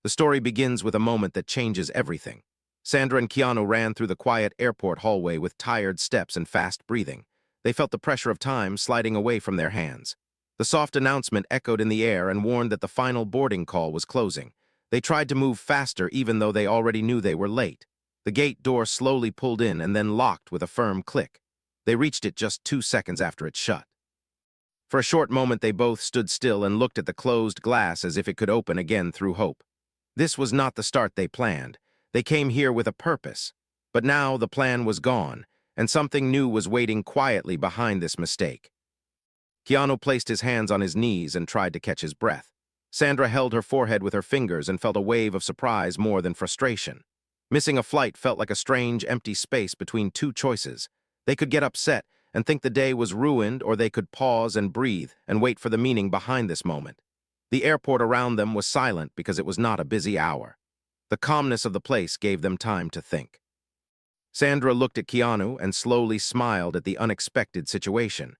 The story begins with a moment that changes everything. Sandra and Keanu ran through the quiet airport hallway with tired steps and fast breathing. They felt the pressure of time sliding away from their hands. The soft announcement echoed in the air and warned that the final boarding call was closing. They tried to move faster even though they already knew they were late. The gate door slowly pulled in and then locked with a firm click. They reached it just 2 seconds after it shut. For a short moment they both stood still and looked at the closed glass as if it could open again through hope. This was not the start they planned. They came here with a purpose. But now the plan was gone, and something new was waiting quietly behind this mistake. Keanu placed his hands on his knees and tried to catch his breath. Sandra held her forehead with her fingers and felt a wave of surprise more than frustration. Missing a flight felt like a strange, empty space between two choices. They could get upset and think the day was ruined, or they could pause and breathe and wait for the meaning behind this moment. The airport around them was silent because it was not a busy hour. The calmness of the place gave them time to think. Sandra looked at Keanu and slowly smiled at the unexpected situation.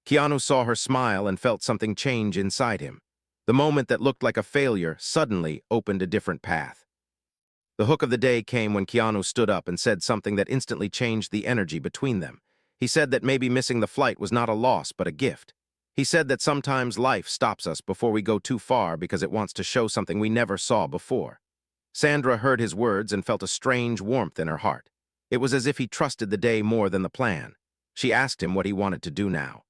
Keanu saw her smile and felt something change inside him. The moment that looked like a failure suddenly opened a different path. The hook of the day came when Keanu stood up and said something that instantly changed the energy between them. He said that maybe missing the flight was not a loss but a gift. He said that sometimes life stops us before we go too far because it wants to show something we never saw before. Sandra heard his words and felt a strange warmth in her heart. It was as if he trusted the day more than the plan. She asked him what he wanted to do now.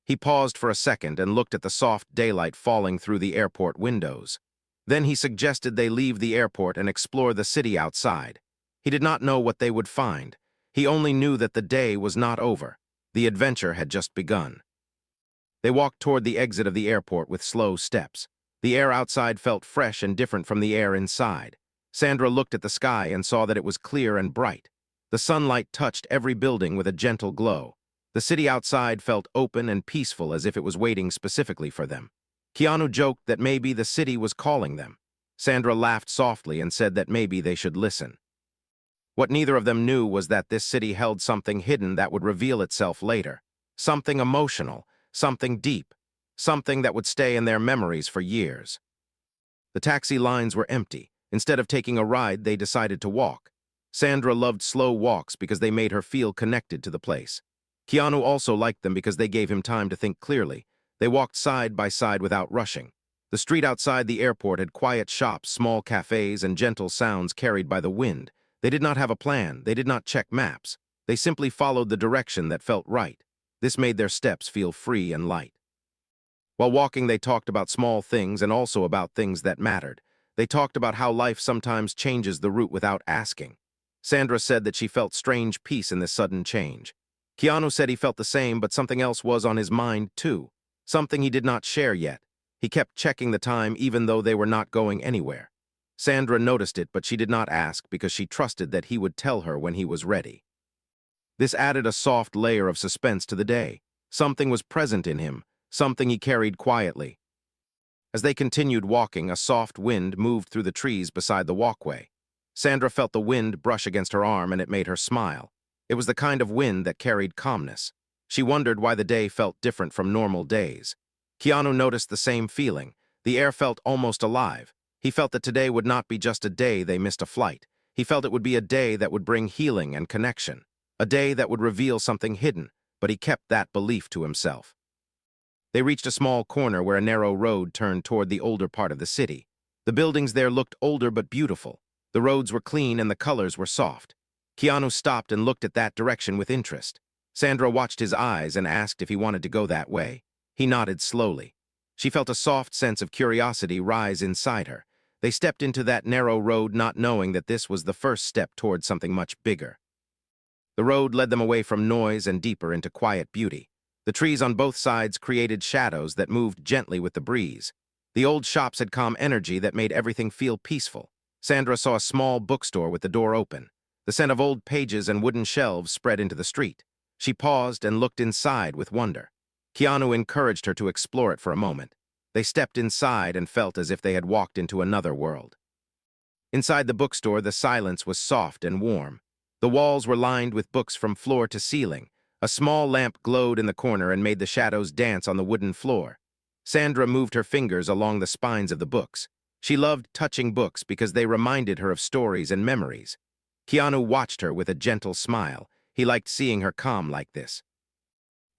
He paused for a second and looked at the soft daylight falling through the airport windows. Then he suggested they leave the airport and explore the city outside. He did not know what they would find. He only knew that the day was not over. The adventure had just begun. They walked toward the exit of the airport with slow steps. The air outside felt fresh and different from the air inside. Sandra looked at the sky and saw that it was clear and bright. The sunlight touched every building with a gentle glow. The city outside felt open and peaceful, as if it was waiting specifically for them. Keanu joked that maybe the city was calling them. Sandra laughed softly and said that maybe they should listen. What neither of them knew was that this city held something hidden that would reveal itself later. Something emotional, something deep, something that would stay in their memories for years. The taxi lines were empty. Instead of taking a ride, they decided to walk. Sandra loved slow walks because they made her feel connected to the place. Keanu also liked them because they gave him time to think clearly. They walked side by side without rushing. The street outside the airport had quiet shops, small cafes, and gentle sounds carried by the wind. They did not have a plan. They did not check maps. They simply followed the direction that felt right. This made their steps feel free and light. While walking, they talked about small things and also about things that mattered. They talked about how life sometimes changes the route without asking. Sandra said that she felt strange peace in this sudden change. Keanu said he felt the same, but something else was on his mind too. Something he did not share yet. He kept checking the time even though they were not going anywhere. Sandra noticed it, but she did not ask because she trusted that he would tell her when he was ready. This added a soft layer of suspense to the day. Something was present in him, something he carried quietly. As they continued walking, a soft wind moved through the trees beside the walkway. Sandra felt the wind brush against her arm and it made her smile. It was the kind of wind that carried calmness. She wondered why the day felt different from normal days. Keanu noticed the same feeling. The air felt almost alive. He felt that today would not be just a day they missed a flight. He felt it would be a day that would bring healing and connection. A day that would reveal something hidden, but he kept that belief to himself. They reached a small corner where a narrow road turned toward the older part of the city. The buildings there looked older but beautiful. The roads were clean and the colors were soft. Keanu stopped and looked at that direction with interest. Sandra watched his eyes and asked if he wanted to go that way. He nodded slowly. She felt a soft sense of curiosity rise inside her. They stepped into that narrow road, not knowing that this was the first step toward something much bigger. The road led them away from noise and deeper into quiet beauty. The trees on both sides created shadows that moved gently with the breeze. The old shops had calm energy that made everything feel peaceful. Sandra saw a small bookstore with the door open. The scent of old pages and wooden shelves spread into the street. She paused and looked inside with wonder. Keanu encouraged her to explore it for a moment. They stepped inside and felt as if they had walked into another world. Inside the bookstore, the silence was soft and warm. The walls were lined with books from floor to ceiling. A small lamp glowed in the corner and made the shadows dance on the wooden floor. Sandra moved her fingers along the spines of the books. She loved touching books because they reminded her of stories and memories. Keanu watched her with a gentle smile. He liked seeing her calm like this.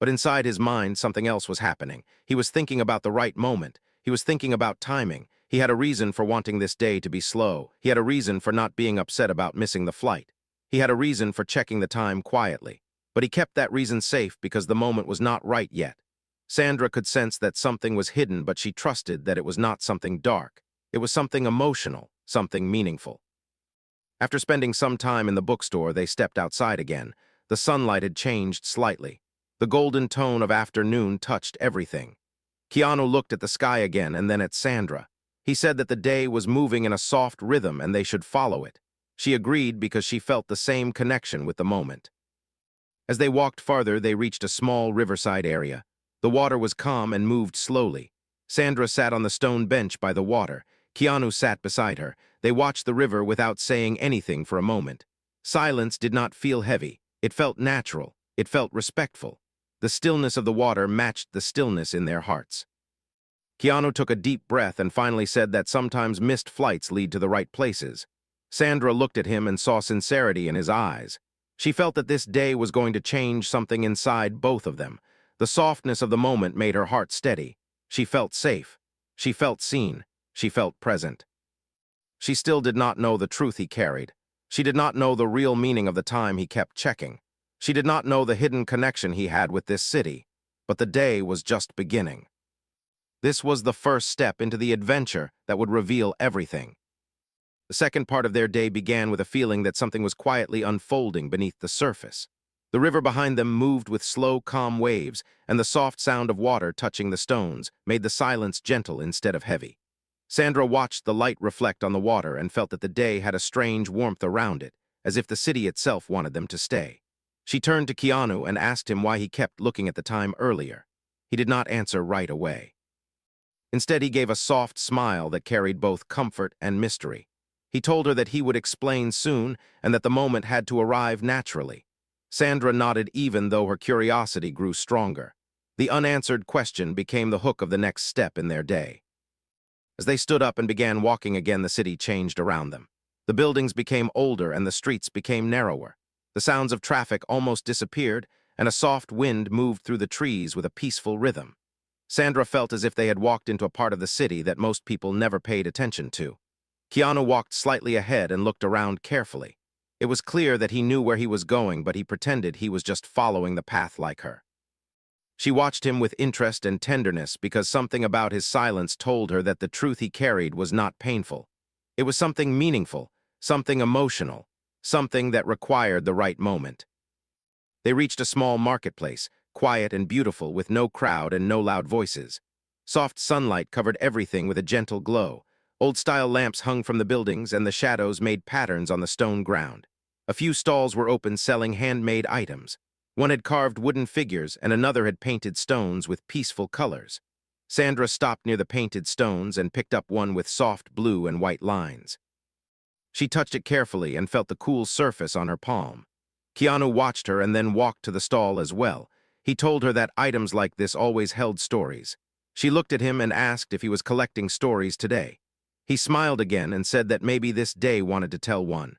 But inside his mind, something else was happening. He was thinking about the right moment. He was thinking about timing. He had a reason for wanting this day to be slow. He had a reason for not being upset about missing the flight. He had a reason for checking the time quietly. But he kept that reason safe because the moment was not right yet. Sandra could sense that something was hidden, but she trusted that it was not something dark. It was something emotional, something meaningful. After spending some time in the bookstore, they stepped outside again. The sunlight had changed slightly. The golden tone of afternoon touched everything. Keanu looked at the sky again and then at Sandra. He said that the day was moving in a soft rhythm and they should follow it. She agreed because she felt the same connection with the moment. As they walked farther, they reached a small riverside area. The water was calm and moved slowly. Sandra sat on the stone bench by the water. Keanu sat beside her. They watched the river without saying anything for a moment. Silence did not feel heavy. It felt natural. It felt respectful. The stillness of the water matched the stillness in their hearts. Keanu took a deep breath and finally said that sometimes missed flights lead to the right places. Sandra looked at him and saw sincerity in his eyes. She felt that this day was going to change something inside both of them. The softness of the moment made her heart steady. She felt safe. She felt seen. She felt present. She still did not know the truth he carried. She did not know the real meaning of the time he kept checking. She did not know the hidden connection he had with this city. But the day was just beginning. This was the first step into the adventure that would reveal everything. The second part of their day began with a feeling that something was quietly unfolding beneath the surface. The river behind them moved with slow, calm waves, and the soft sound of water touching the stones made the silence gentle instead of heavy. Sandra watched the light reflect on the water and felt that the day had a strange warmth around it, as if the city itself wanted them to stay. She turned to Keanu and asked him why he kept looking at the time earlier. He did not answer right away. Instead, he gave a soft smile that carried both comfort and mystery. He told her that he would explain soon and that the moment had to arrive naturally. Sandra nodded even though her curiosity grew stronger. The unanswered question became the hook of the next step in their day. As they stood up and began walking again, the city changed around them. The buildings became older and the streets became narrower. The sounds of traffic almost disappeared, and a soft wind moved through the trees with a peaceful rhythm. Sandra felt as if they had walked into a part of the city that most people never paid attention to. Keanu walked slightly ahead and looked around carefully. It was clear that he knew where he was going, but he pretended he was just following the path like her. She watched him with interest and tenderness because something about his silence told her that the truth he carried was not painful. It was something meaningful, something emotional, something that required the right moment. They reached a small marketplace, quiet and beautiful with no crowd and no loud voices. Soft sunlight covered everything with a gentle glow. Old-style lamps hung from the buildings and the shadows made patterns on the stone ground. A few stalls were open selling handmade items. One had carved wooden figures and another had painted stones with peaceful colors. Sandra stopped near the painted stones and picked up one with soft blue and white lines. She touched it carefully and felt the cool surface on her palm. Keanu watched her and then walked to the stall as well. He told her that items like this always held stories. She looked at him and asked if he was collecting stories today. He smiled again and said that maybe this day wanted to tell one.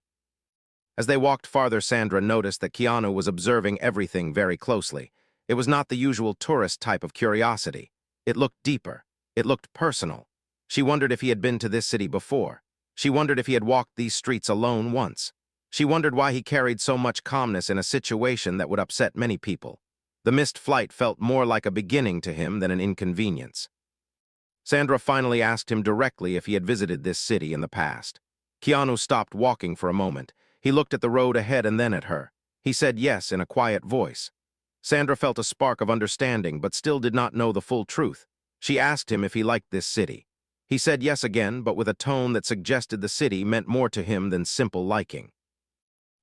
As they walked farther, Sandra noticed that Keanu was observing everything very closely. It was not the usual tourist type of curiosity. It looked deeper. It looked personal. She wondered if he had been to this city before. She wondered if he had walked these streets alone once. She wondered why he carried so much calmness in a situation that would upset many people. The missed flight felt more like a beginning to him than an inconvenience. Sandra finally asked him directly if he had visited this city in the past. Keanu stopped walking for a moment. He looked at the road ahead and then at her. He said yes in a quiet voice. Sandra felt a spark of understanding but still did not know the full truth. She asked him if he liked this city. He said yes again, but with a tone that suggested the city meant more to him than simple liking.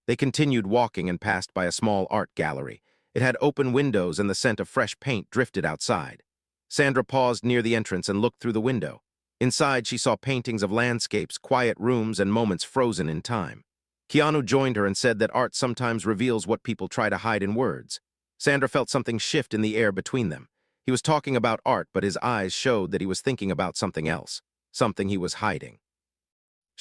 They continued walking and passed by a small art gallery. It had open windows and the scent of fresh paint drifted outside. Sandra paused near the entrance and looked through the window. Inside, she saw paintings of landscapes, quiet rooms, and moments frozen in time. Keanu joined her and said that art sometimes reveals what people try to hide in words. Sandra felt something shift in the air between them. He was talking about art, but his eyes showed that he was thinking about something else, something he was hiding.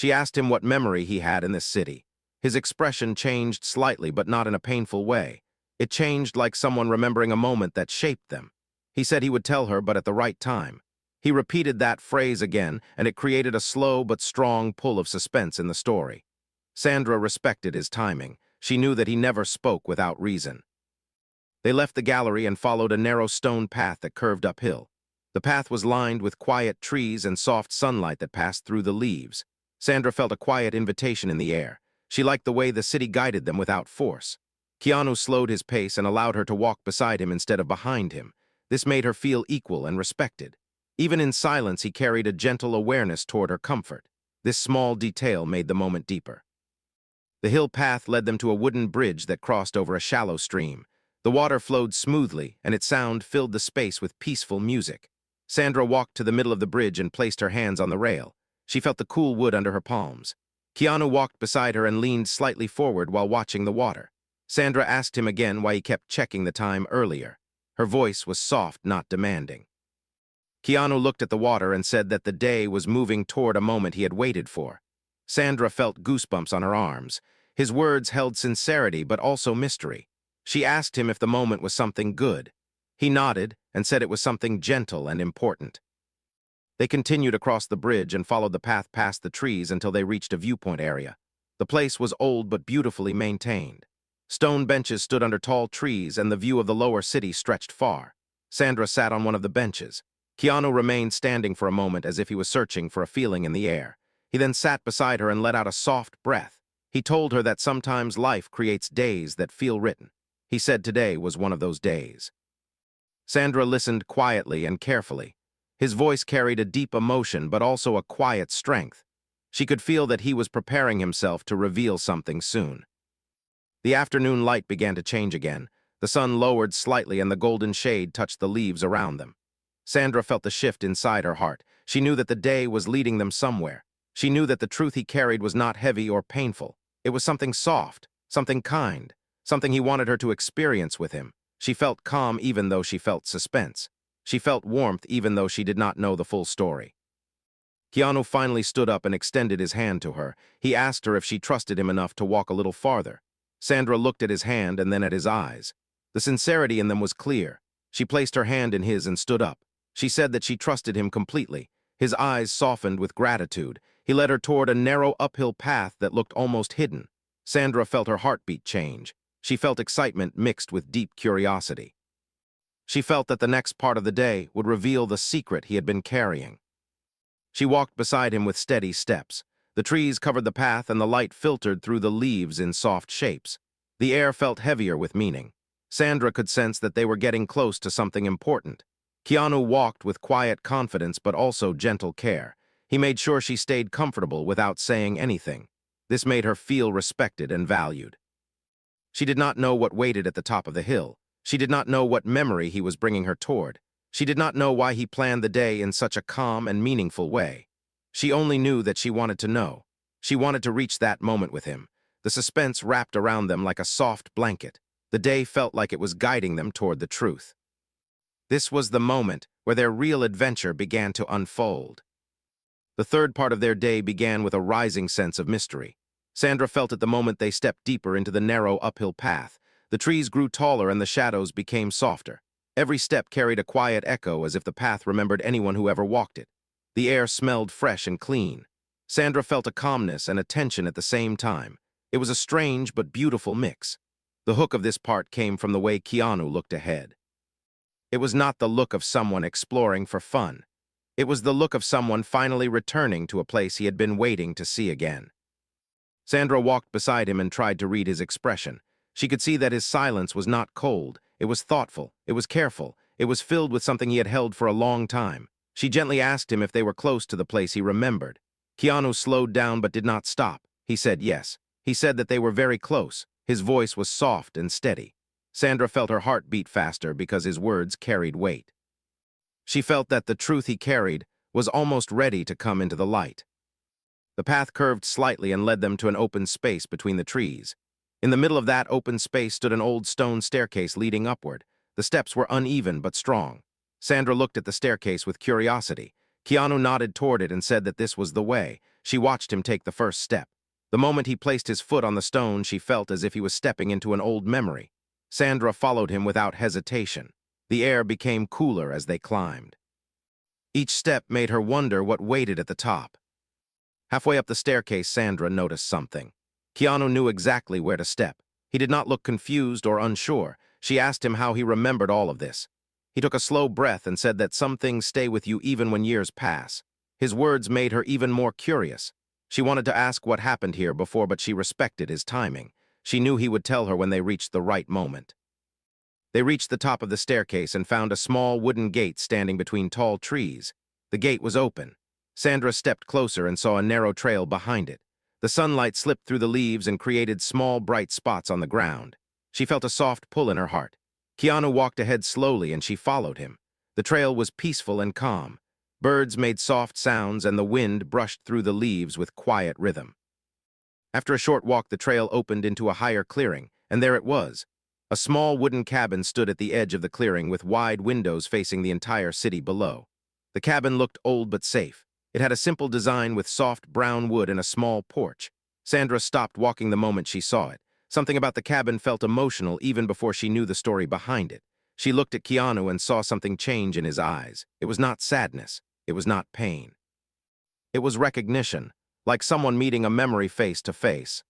She asked him what memory he had in this city. His expression changed slightly, but not in a painful way. It changed like someone remembering a moment that shaped them. He said he would tell her, but at the right time. He repeated that phrase again, and it created a slow but strong pull of suspense in the story. Sandra respected his timing. She knew that he never spoke without reason. They left the gallery and followed a narrow stone path that curved uphill. The path was lined with quiet trees and soft sunlight that passed through the leaves. Sandra felt a quiet invitation in the air. She liked the way the city guided them without force. Keanu slowed his pace and allowed her to walk beside him instead of behind him. This made her feel equal and respected. Even in silence, he carried a gentle awareness toward her comfort. This small detail made the moment deeper. The hill path led them to a wooden bridge that crossed over a shallow stream. The water flowed smoothly, and its sound filled the space with peaceful music. Sandra walked to the middle of the bridge and placed her hands on the rail. She felt the cool wood under her palms. Keanu walked beside her and leaned slightly forward while watching the water. Sandra asked him again why he kept checking the time earlier. Her voice was soft, not demanding. Keanu looked at the water and said that the day was moving toward a moment he had waited for. Sandra felt goosebumps on her arms. His words held sincerity but also mystery. She asked him if the moment was something good. He nodded and said it was something gentle and important. They continued across the bridge and followed the path past the trees until they reached a viewpoint area. The place was old but beautifully maintained. Stone benches stood under tall trees and the view of the lower city stretched far. Sandra sat on one of the benches. Keanu remained standing for a moment as if he was searching for a feeling in the air. He then sat beside her and let out a soft breath. He told her that sometimes life creates days that feel written. He said today was one of those days. Sandra listened quietly and carefully. His voice carried a deep emotion but also a quiet strength. She could feel that he was preparing himself to reveal something soon. The afternoon light began to change again. The sun lowered slightly and the golden shade touched the leaves around them. Sandra felt the shift inside her heart. She knew that the day was leading them somewhere. She knew that the truth he carried was not heavy or painful. It was something soft, something kind, something he wanted her to experience with him. She felt calm even though she felt suspense. She felt warmth even though she did not know the full story. Keanu finally stood up and extended his hand to her. He asked her if she trusted him enough to walk a little farther. Sandra looked at his hand and then at his eyes. The sincerity in them was clear. She placed her hand in his and stood up. She said that she trusted him completely. His eyes softened with gratitude. He led her toward a narrow uphill path that looked almost hidden. Sandra felt her heartbeat change. She felt excitement mixed with deep curiosity. She felt that the next part of the day would reveal the secret he had been carrying. She walked beside him with steady steps. The trees covered the path and the light filtered through the leaves in soft shapes. The air felt heavier with meaning. Sandra could sense that they were getting close to something important. Keanu walked with quiet confidence but also gentle care. He made sure she stayed comfortable without saying anything. This made her feel respected and valued. She did not know what waited at the top of the hill. She did not know what memory he was bringing her toward. She did not know why he planned the day in such a calm and meaningful way. She only knew that she wanted to know. She wanted to reach that moment with him. The suspense wrapped around them like a soft blanket. The day felt like it was guiding them toward the truth. This was the moment where their real adventure began to unfold. The third part of their day began with a rising sense of mystery. Sandra felt at the moment they stepped deeper into the narrow uphill path. The trees grew taller and the shadows became softer. Every step carried a quiet echo as if the path remembered anyone who ever walked it. The air smelled fresh and clean. Sandra felt a calmness and a tension at the same time. It was a strange but beautiful mix. The hook of this part came from the way Keanu looked ahead. It was not the look of someone exploring for fun. It was the look of someone finally returning to a place he had been waiting to see again. Sandra walked beside him and tried to read his expression. She could see that his silence was not cold. It was thoughtful. It was careful. It was filled with something he had held for a long time. She gently asked him if they were close to the place he remembered. Keanu slowed down but did not stop. He said yes. He said that they were very close. His voice was soft and steady. Sandra felt her heart beat faster because his words carried weight. She felt that the truth he carried was almost ready to come into the light. The path curved slightly and led them to an open space between the trees. In the middle of that open space stood an old stone staircase leading upward. The steps were uneven but strong. Sandra looked at the staircase with curiosity. Keanu nodded toward it and said that this was the way. She watched him take the first step. The moment he placed his foot on the stone, she felt as if he was stepping into an old memory. Sandra followed him without hesitation. The air became cooler as they climbed. Each step made her wonder what waited at the top. Halfway up the staircase, Sandra noticed something. Keanu knew exactly where to step. He did not look confused or unsure. She asked him how he remembered all of this. He took a slow breath and said that some things stay with you even when years pass. His words made her even more curious. She wanted to ask what happened here before, but she respected his timing. She knew he would tell her when they reached the right moment. They reached the top of the staircase and found a small wooden gate standing between tall trees. The gate was open. Sandra stepped closer and saw a narrow trail behind it. The sunlight slipped through the leaves and created small, bright spots on the ground. She felt a soft pull in her heart. Keanu walked ahead slowly and she followed him. The trail was peaceful and calm. Birds made soft sounds and the wind brushed through the leaves with quiet rhythm. After a short walk, the trail opened into a higher clearing, and there it was. A small wooden cabin stood at the edge of the clearing with wide windows facing the entire city below. The cabin looked old but safe. It had a simple design with soft brown wood and a small porch. Sandra stopped walking the moment she saw it. Something about the cabin felt emotional even before she knew the story behind it. She looked at Keanu and saw something change in his eyes. It was not sadness. It was not pain. It was recognition, like someone meeting a memory face to face.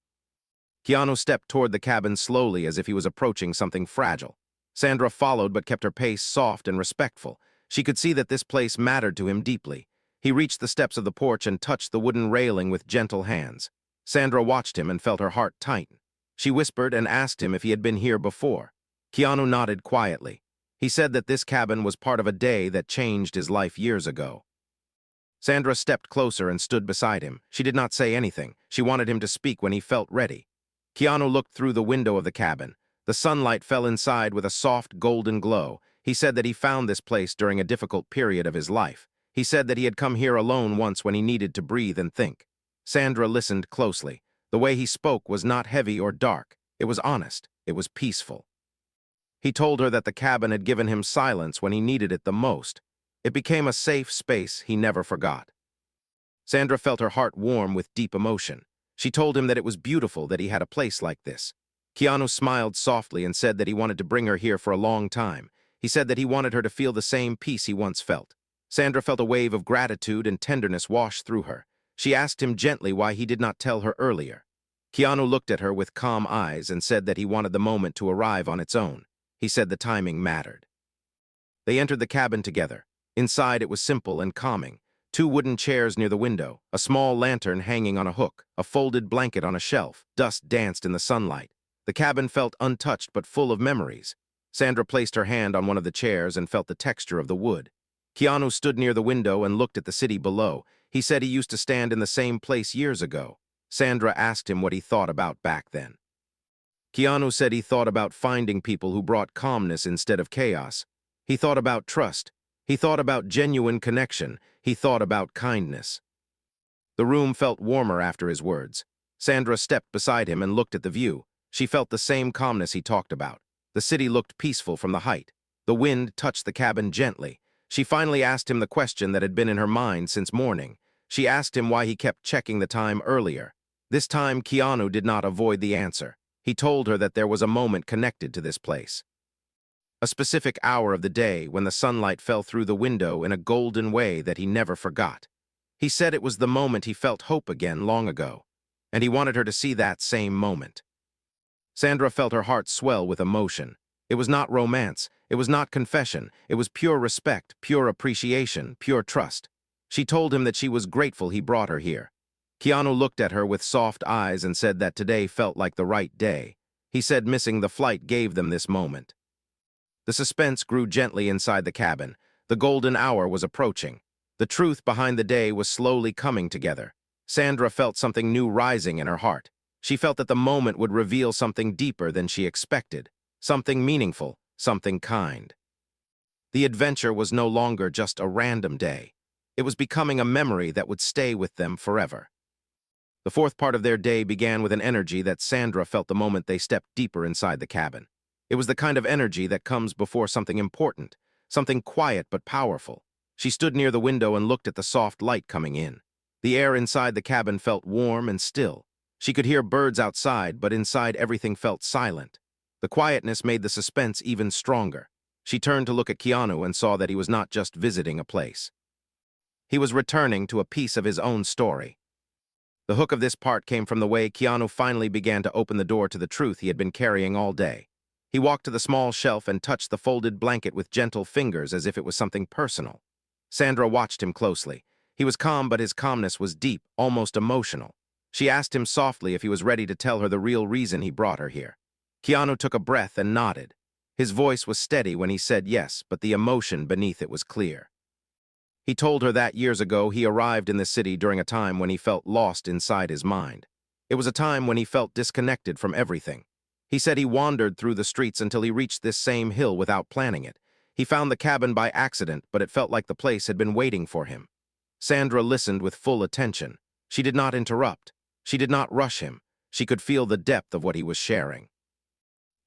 Keanu stepped toward the cabin slowly as if he was approaching something fragile. Sandra followed but kept her pace soft and respectful. She could see that this place mattered to him deeply. He reached the steps of the porch and touched the wooden railing with gentle hands. Sandra watched him and felt her heart tighten. She whispered and asked him if he had been here before. Keanu nodded quietly. He said that this cabin was part of a day that changed his life years ago. Sandra stepped closer and stood beside him. She did not say anything. She wanted him to speak when he felt ready. Keanu looked through the window of the cabin. The sunlight fell inside with a soft golden glow. He said that he found this place during a difficult period of his life. He said that he had come here alone once when he needed to breathe and think. Sandra listened closely. The way he spoke was not heavy or dark. It was honest. It was peaceful. He told her that the cabin had given him silence when he needed it the most. It became a safe space he never forgot. Sandra felt her heart warm with deep emotion. She told him that it was beautiful that he had a place like this. Keanu smiled softly and said that he wanted to bring her here for a long time. He said that he wanted her to feel the same peace he once felt. Sandra felt a wave of gratitude and tenderness wash through her. She asked him gently why he did not tell her earlier. Keanu looked at her with calm eyes and said that he wanted the moment to arrive on its own. He said the timing mattered. They entered the cabin together. Inside, it was simple and calming. 2 wooden chairs near the window, a small lantern hanging on a hook, a folded blanket on a shelf. Dust danced in the sunlight. The cabin felt untouched but full of memories. Sandra placed her hand on one of the chairs and felt the texture of the wood. Keanu stood near the window and looked at the city below. He said he used to stand in the same place years ago. Sandra asked him what he thought about back then. Keanu said he thought about finding people who brought calmness instead of chaos. He thought about trust. He thought about genuine connection. He thought about kindness. The room felt warmer after his words. Sandra stepped beside him and looked at the view. She felt the same calmness he talked about. The city looked peaceful from the height. The wind touched the cabin gently. She finally asked him the question that had been in her mind since morning. She asked him why he kept checking the time earlier. This time, Keanu did not avoid the answer. He told her that there was a moment connected to this place. A specific hour of the day when the sunlight fell through the window in a golden way that he never forgot. He said it was the moment he felt hope again long ago, and he wanted her to see that same moment. Sandra felt her heart swell with emotion. It was not romance. It was not confession. It was pure respect, pure appreciation, pure trust. She told him that she was grateful he brought her here. Keanu looked at her with soft eyes and said that today felt like the right day. He said missing the flight gave them this moment. The suspense grew gently inside the cabin. The golden hour was approaching. The truth behind the day was slowly coming together. Sandra felt something new rising in her heart. She felt that the moment would reveal something deeper than she expected, something meaningful, something kind. The adventure was no longer just a random day. It was becoming a memory that would stay with them forever. The fourth part of their day began with an energy that Sandra felt the moment they stepped deeper inside the cabin. It was the kind of energy that comes before something important, something quiet but powerful. She stood near the window and looked at the soft light coming in. The air inside the cabin felt warm and still. She could hear birds outside, but inside everything felt silent. The quietness made the suspense even stronger. She turned to look at Keanu and saw that he was not just visiting a place. He was returning to a piece of his own story. The hook of this part came from the way Keanu finally began to open the door to the truth he had been carrying all day. He walked to the small shelf and touched the folded blanket with gentle fingers as if it was something personal. Sandra watched him closely. He was calm, but his calmness was deep, almost emotional. She asked him softly if he was ready to tell her the real reason he brought her here. Keanu took a breath and nodded. His voice was steady when he said yes, but the emotion beneath it was clear. He told her that years ago he arrived in the city during a time when he felt lost inside his mind. It was a time when he felt disconnected from everything. He said he wandered through the streets until he reached this same hill without planning it. He found the cabin by accident, but it felt like the place had been waiting for him. Sandra listened with full attention. She did not interrupt. She did not rush him. She could feel the depth of what he was sharing.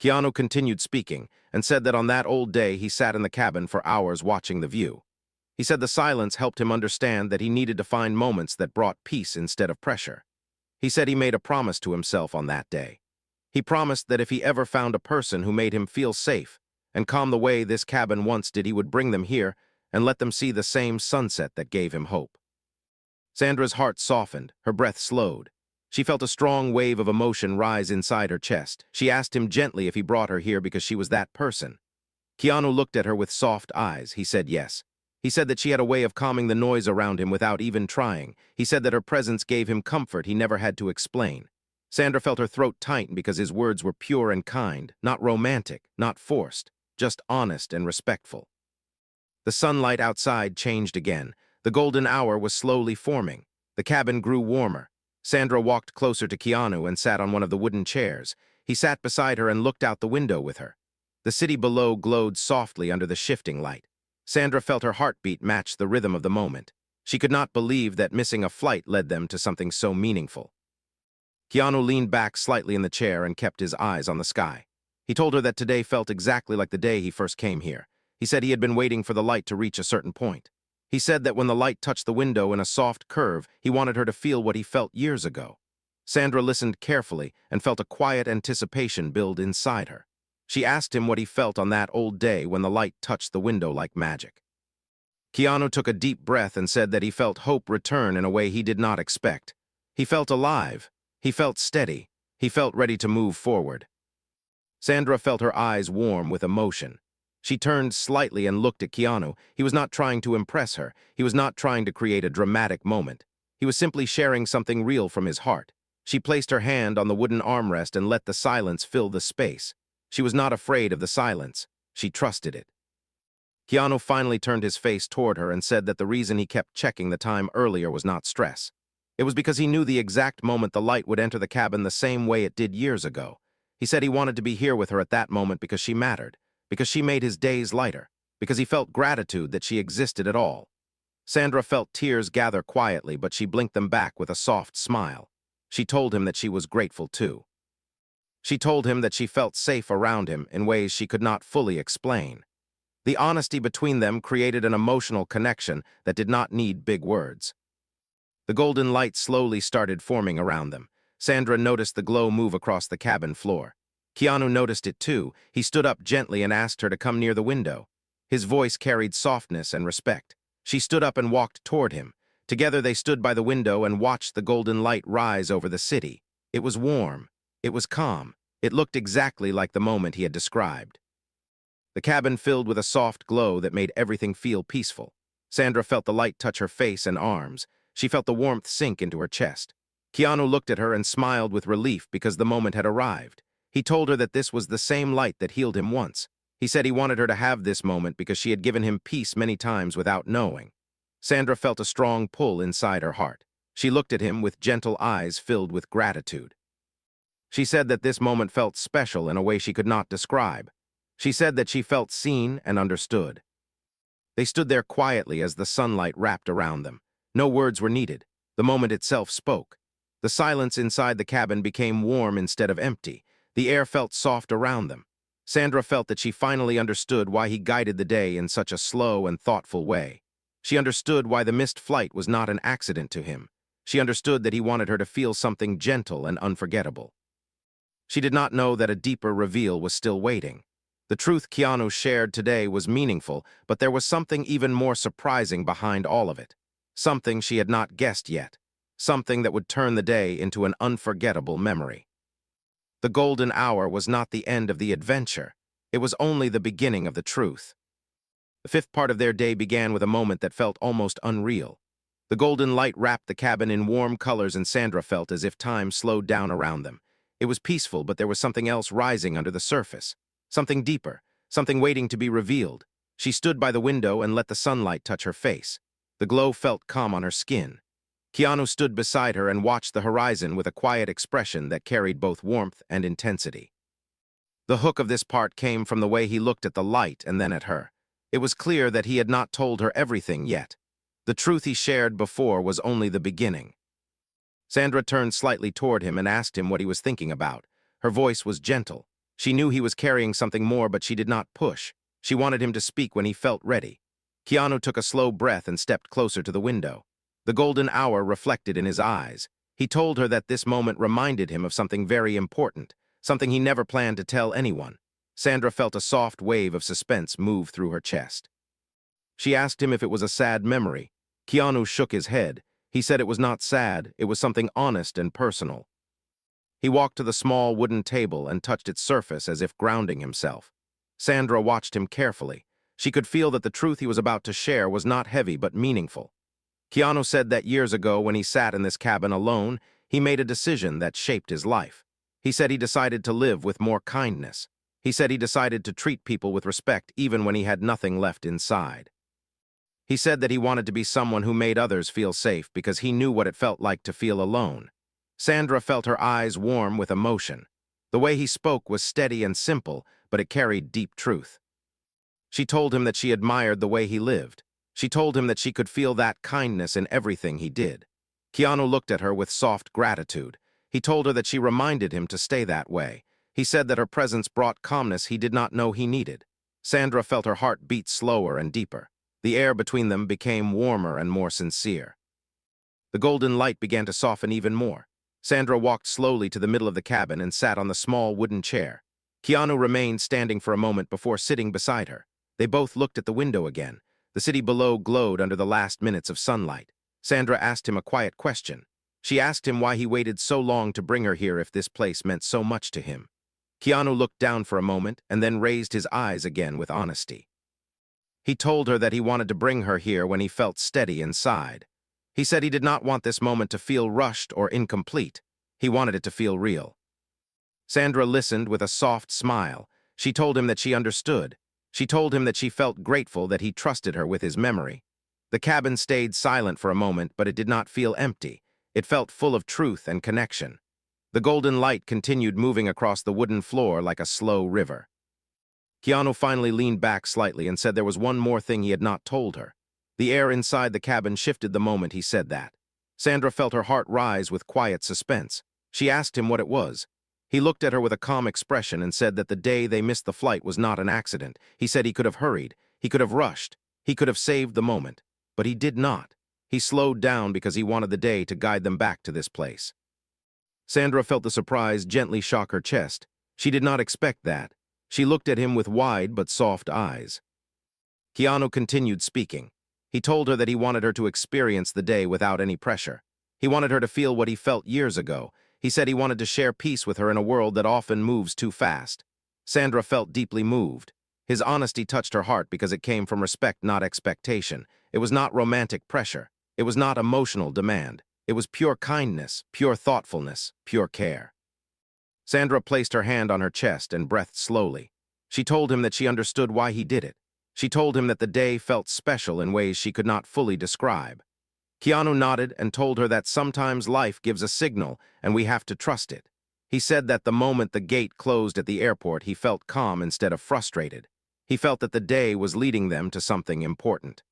Keanu continued speaking and said that on that old day he sat in the cabin for hours watching the view. He said the silence helped him understand that he needed to find moments that brought peace instead of pressure. He said he made a promise to himself on that day. He promised that if he ever found a person who made him feel safe and calm the way this cabin once did, he would bring them here and let them see the same sunset that gave him hope. Sandra's heart softened, her breath slowed. She felt a strong wave of emotion rise inside her chest. She asked him gently if he brought her here because she was that person. Keanu looked at her with soft eyes. He said yes. He said that she had a way of calming the noise around him without even trying. He said that her presence gave him comfort he never had to explain. Sandra felt her throat tighten because his words were pure and kind, not romantic, not forced, just honest and respectful. The sunlight outside changed again. The golden hour was slowly forming. The cabin grew warmer. Sandra walked closer to Keanu and sat on one of the wooden chairs. He sat beside her and looked out the window with her. The city below glowed softly under the shifting light. Sandra felt her heartbeat match the rhythm of the moment. She could not believe that missing a flight led them to something so meaningful. Keanu leaned back slightly in the chair and kept his eyes on the sky. He told her that today felt exactly like the day he first came here. He said he had been waiting for the light to reach a certain point. He said that when the light touched the window in a soft curve, he wanted her to feel what he felt years ago. Sandra listened carefully and felt a quiet anticipation build inside her. She asked him what he felt on that old day when the light touched the window like magic. Keanu took a deep breath and said that he felt hope return in a way he did not expect. He felt alive. He felt steady. He felt ready to move forward. Sandra felt her eyes warm with emotion. She turned slightly and looked at Keanu. He was not trying to impress her. He was not trying to create a dramatic moment. He was simply sharing something real from his heart. She placed her hand on the wooden armrest and let the silence fill the space. She was not afraid of the silence. She trusted it. Keanu finally turned his face toward her and said that the reason he kept checking the time earlier was not stress. It was because he knew the exact moment the light would enter the cabin the same way it did years ago. He said he wanted to be here with her at that moment because she mattered, because she made his days lighter, because he felt gratitude that she existed at all. Sandra felt tears gather quietly, but she blinked them back with a soft smile. She told him that she was grateful too. She told him that she felt safe around him in ways she could not fully explain. The honesty between them created an emotional connection that did not need big words. The golden light slowly started forming around them. Sandra noticed the glow move across the cabin floor. Keanu noticed it too. He stood up gently and asked her to come near the window. His voice carried softness and respect. She stood up and walked toward him. Together they stood by the window and watched the golden light rise over the city. It was warm. It was calm. It looked exactly like the moment he had described. The cabin filled with a soft glow that made everything feel peaceful. Sandra felt the light touch her face and arms. She felt the warmth sink into her chest. Keanu looked at her and smiled with relief because the moment had arrived. He told her that this was the same light that healed him once. He said he wanted her to have this moment because she had given him peace many times without knowing. Sandra felt a strong pull inside her heart. She looked at him with gentle eyes filled with gratitude. She said that this moment felt special in a way she could not describe. She said that she felt seen and understood. They stood there quietly as the sunlight wrapped around them. No words were needed. The moment itself spoke. The silence inside the cabin became warm instead of empty. The air felt soft around them. Sandra felt that she finally understood why he guided the day in such a slow and thoughtful way. She understood why the missed flight was not an accident to him. She understood that he wanted her to feel something gentle and unforgettable. She did not know that a deeper reveal was still waiting. The truth Keanu shared today was meaningful, but there was something even more surprising behind all of it. Something she had not guessed yet. Something that would turn the day into an unforgettable memory. The golden hour was not the end of the adventure. It was only the beginning of the truth. The fifth part of their day began with a moment that felt almost unreal. The golden light wrapped the cabin in warm colors, and Sandra felt as if time slowed down around them. It was peaceful, but there was something else rising under the surface. Something deeper, something waiting to be revealed. She stood by the window and let the sunlight touch her face. The glow felt calm on her skin. Keanu stood beside her and watched the horizon with a quiet expression that carried both warmth and intensity. The hook of this part came from the way he looked at the light and then at her. It was clear that he had not told her everything yet. The truth he shared before was only the beginning. Sandra turned slightly toward him and asked him what he was thinking about. Her voice was gentle. She knew he was carrying something more, but she did not push. She wanted him to speak when he felt ready. Keanu took a slow breath and stepped closer to the window. The golden hour reflected in his eyes. He told her that this moment reminded him of something very important, something he never planned to tell anyone. Sandra felt a soft wave of suspense move through her chest. She asked him if it was a sad memory. Keanu shook his head. He said it was not sad, it was something honest and personal. He walked to the small wooden table and touched its surface as if grounding himself. Sandra watched him carefully. She could feel that the truth he was about to share was not heavy but meaningful. Keanu said that years ago, when he sat in this cabin alone, he made a decision that shaped his life. He said he decided to live with more kindness. He said he decided to treat people with respect even when he had nothing left inside. He said that he wanted to be someone who made others feel safe because he knew what it felt like to feel alone. Sandra felt her eyes warm with emotion. The way he spoke was steady and simple, but it carried deep truth. She told him that she admired the way he lived. She told him that she could feel that kindness in everything he did. Keanu looked at her with soft gratitude. He told her that she reminded him to stay that way. He said that her presence brought calmness he did not know he needed. Sandra felt her heart beat slower and deeper. The air between them became warmer and more sincere. The golden light began to soften even more. Sandra walked slowly to the middle of the cabin and sat on the small wooden chair. Keanu remained standing for a moment before sitting beside her. They both looked at the window again. The city below glowed under the last minutes of sunlight. Sandra asked him a quiet question. She asked him why he waited so long to bring her here if this place meant so much to him. Keanu looked down for a moment and then raised his eyes again with honesty. He told her that he wanted to bring her here when he felt steady inside. He said he did not want this moment to feel rushed or incomplete. He wanted it to feel real. Sandra listened with a soft smile. She told him that she understood. She told him that she felt grateful that he trusted her with his memory. The cabin stayed silent for a moment, but it did not feel empty. It felt full of truth and connection. The golden light continued moving across the wooden floor like a slow river. Keanu finally leaned back slightly and said there was one more thing he had not told her. The air inside the cabin shifted the moment he said that. Sandra felt her heart rise with quiet suspense. She asked him what it was. He looked at her with a calm expression and said that the day they missed the flight was not an accident. He said he could have hurried, he could have rushed, he could have saved the moment, but he did not. He slowed down because he wanted the day to guide them back to this place. Sandra felt the surprise gently shock her chest. She did not expect that. She looked at him with wide but soft eyes. Keanu continued speaking. He told her that he wanted her to experience the day without any pressure. He wanted her to feel what he felt years ago. He said he wanted to share peace with her in a world that often moves too fast. Sandra felt deeply moved. His honesty touched her heart because it came from respect, not expectation. It was not romantic pressure. It was not emotional demand. It was pure kindness, pure thoughtfulness, pure care. Sandra placed her hand on her chest and breathed slowly. She told him that she understood why he did it. She told him that the day felt special in ways she could not fully describe. Keanu nodded and told her that sometimes life gives a signal and we have to trust it. He said that the moment the gate closed at the airport, he felt calm instead of frustrated. He felt that the day was leading them to something important.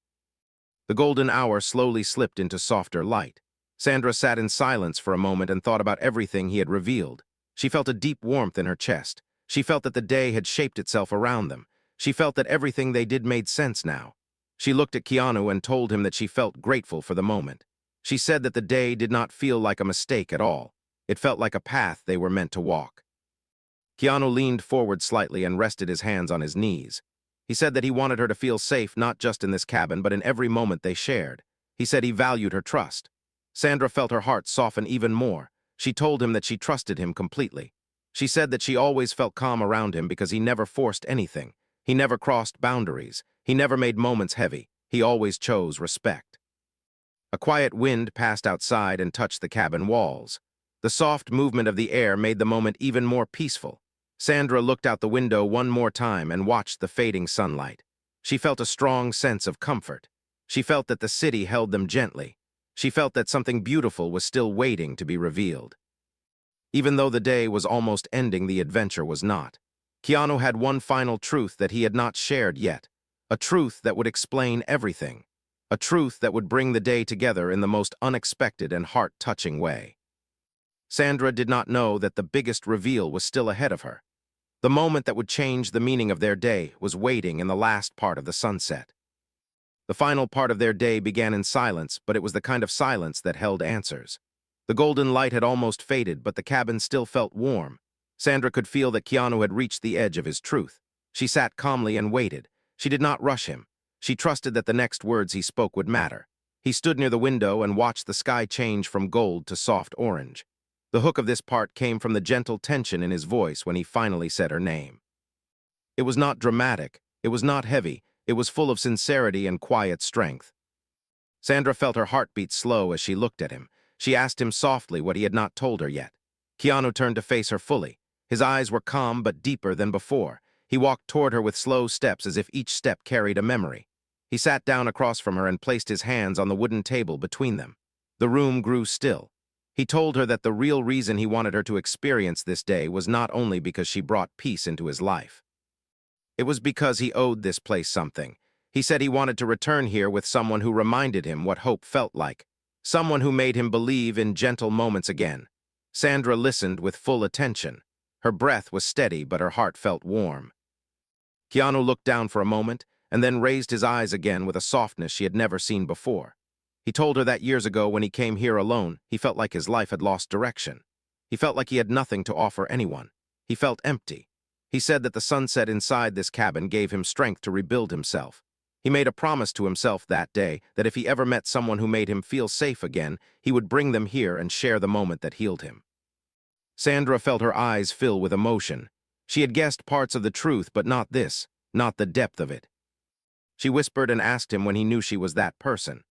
The golden hour slowly slipped into softer light. Sandra sat in silence for a moment and thought about everything he had revealed. She felt a deep warmth in her chest. She felt that the day had shaped itself around them. She felt that everything they did made sense now. She looked at Keanu and told him that she felt grateful for the moment. She said that the day did not feel like a mistake at all. It felt like a path they were meant to walk. Keanu leaned forward slightly and rested his hands on his knees. He said that he wanted her to feel safe not just in this cabin, but in every moment they shared. He said he valued her trust. Sandra felt her heart soften even more. She told him that she trusted him completely. She said that she always felt calm around him because he never forced anything. He never crossed boundaries. He never made moments heavy. He always chose respect. A quiet wind passed outside and touched the cabin walls. The soft movement of the air made the moment even more peaceful. Sandra looked out the window one more time and watched the fading sunlight. She felt a strong sense of comfort. She felt that the city held them gently. She felt that something beautiful was still waiting to be revealed. Even though the day was almost ending, the adventure was not. Keanu had one final truth that he had not shared yet, a truth that would explain everything, a truth that would bring the day together in the most unexpected and heart-touching way. Sandra did not know that the biggest reveal was still ahead of her. The moment that would change the meaning of their day was waiting in the last part of the sunset. The final part of their day began in silence, but it was the kind of silence that held answers. The golden light had almost faded, but the cabin still felt warm. Sandra could feel that Keanu had reached the edge of his truth. She sat calmly and waited. She did not rush him. She trusted that the next words he spoke would matter. He stood near the window and watched the sky change from gold to soft orange. The hook of this part came from the gentle tension in his voice when he finally said her name. It was not dramatic. It was not heavy. It was full of sincerity and quiet strength. Sandra felt her heartbeat slow as she looked at him. She asked him softly what he had not told her yet. Keanu turned to face her fully. His eyes were calm but deeper than before. He walked toward her with slow steps as if each step carried a memory. He sat down across from her and placed his hands on the wooden table between them. The room grew still. He told her that the real reason he wanted her to experience this day was not only because she brought peace into his life. It was because he owed this place something. He said he wanted to return here with someone who reminded him what hope felt like, someone who made him believe in gentle moments again. Sandra listened with full attention. Her breath was steady, but her heart felt warm. Keanu looked down for a moment and then raised his eyes again with a softness she had never seen before. He told her that years ago when he came here alone, he felt like his life had lost direction. He felt like he had nothing to offer anyone. He felt empty. He said that the sunset inside this cabin gave him strength to rebuild himself. He made a promise to himself that day that if he ever met someone who made him feel safe again, he would bring them here and share the moment that healed him. Sandra felt her eyes fill with emotion. She had guessed parts of the truth, but not this, not the depth of it. She whispered and asked him when he knew she was that person.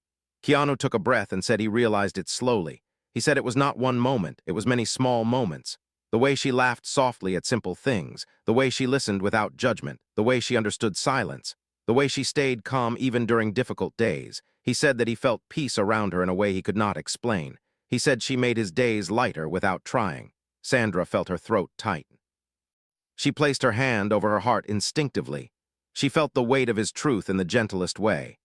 Keanu took a breath and said he realized it slowly. He said it was not one moment, it was many small moments. The way she laughed softly at simple things, the way she listened without judgment, the way she understood silence, the way she stayed calm even during difficult days. He said that he felt peace around her in a way he could not explain. He said she made his days lighter without trying. Sandra felt her throat tighten. She placed her hand over her heart instinctively. She felt the weight of his truth in the gentlest way.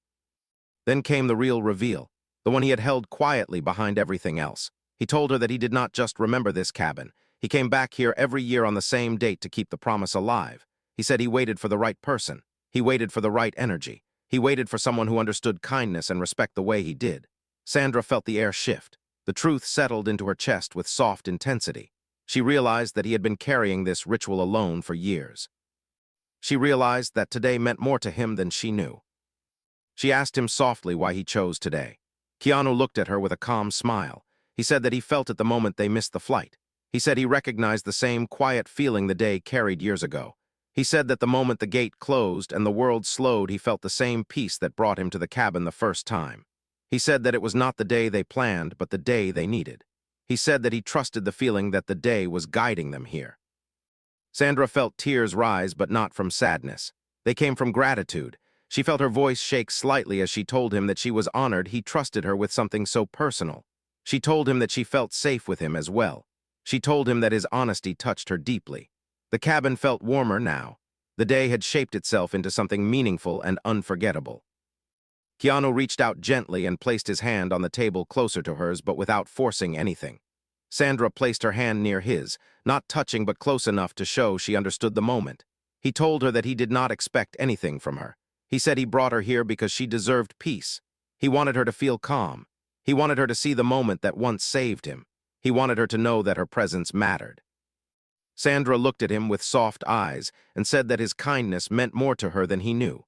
Then came the real reveal, the one he had held quietly behind everything else. He told her that he did not just remember this cabin. He came back here every year on the same date to keep the promise alive. He said he waited for the right person. He waited for the right energy. He waited for someone who understood kindness and respect the way he did. Sandra felt the air shift. The truth settled into her chest with soft intensity. She realized that he had been carrying this ritual alone for years. She realized that today meant more to him than she knew. She asked him softly why he chose today. Keanu looked at her with a calm smile. He said that he felt it the moment they missed the flight. He said he recognized the same quiet feeling the day carried years ago. He said that the moment the gate closed and the world slowed, he felt the same peace that brought him to the cabin the first time. He said that it was not the day they planned, but the day they needed. He said that he trusted the feeling that the day was guiding them here. Sandra felt tears rise, but not from sadness. They came from gratitude. She felt her voice shake slightly as she told him that she was honored he trusted her with something so personal. She told him that she felt safe with him as well. She told him that his honesty touched her deeply. The cabin felt warmer now. The day had shaped itself into something meaningful and unforgettable. Keanu reached out gently and placed his hand on the table closer to hers, but without forcing anything. Sandra placed her hand near his, not touching but close enough to show she understood the moment. He told her that he did not expect anything from her. He said he brought her here because she deserved peace. He wanted her to feel calm. He wanted her to see the moment that once saved him. He wanted her to know that her presence mattered. Sandra looked at him with soft eyes and said that his kindness meant more to her than he knew.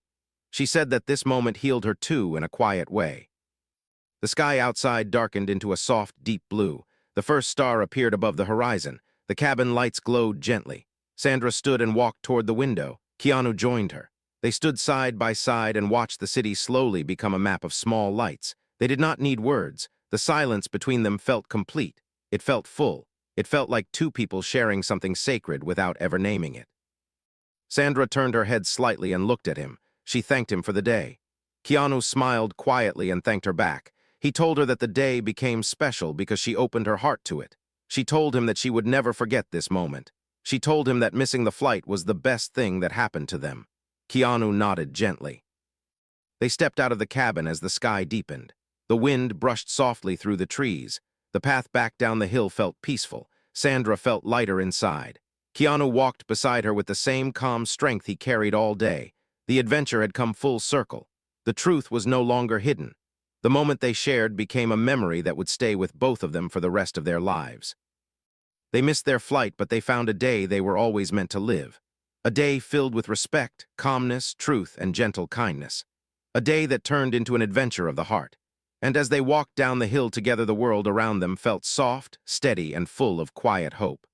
She said that this moment healed her too in a quiet way. The sky outside darkened into a soft, deep blue. The first star appeared above the horizon. The cabin lights glowed gently. Sandra stood and walked toward the window. Keanu joined her. They stood side by side and watched the city slowly become a map of small lights. They did not need words. The silence between them felt complete. It felt full. It felt like two people sharing something sacred without ever naming it. Sandra turned her head slightly and looked at him. She thanked him for the day. Keanu smiled quietly and thanked her back. He told her that the day became special because she opened her heart to it. She told him that she would never forget this moment. She told him that missing the flight was the best thing that happened to them. Keanu nodded gently. They stepped out of the cabin as the sky deepened. The wind brushed softly through the trees. The path back down the hill felt peaceful. Sandra felt lighter inside. Keanu walked beside her with the same calm strength he carried all day. The adventure had come full circle. The truth was no longer hidden. The moment they shared became a memory that would stay with both of them for the rest of their lives. They missed their flight, but they found a day they were always meant to live. A day filled with respect, calmness, truth, and gentle kindness. A day that turned into an adventure of the heart. And as they walked down the hill together, the world around them felt soft, steady, and full of quiet hope.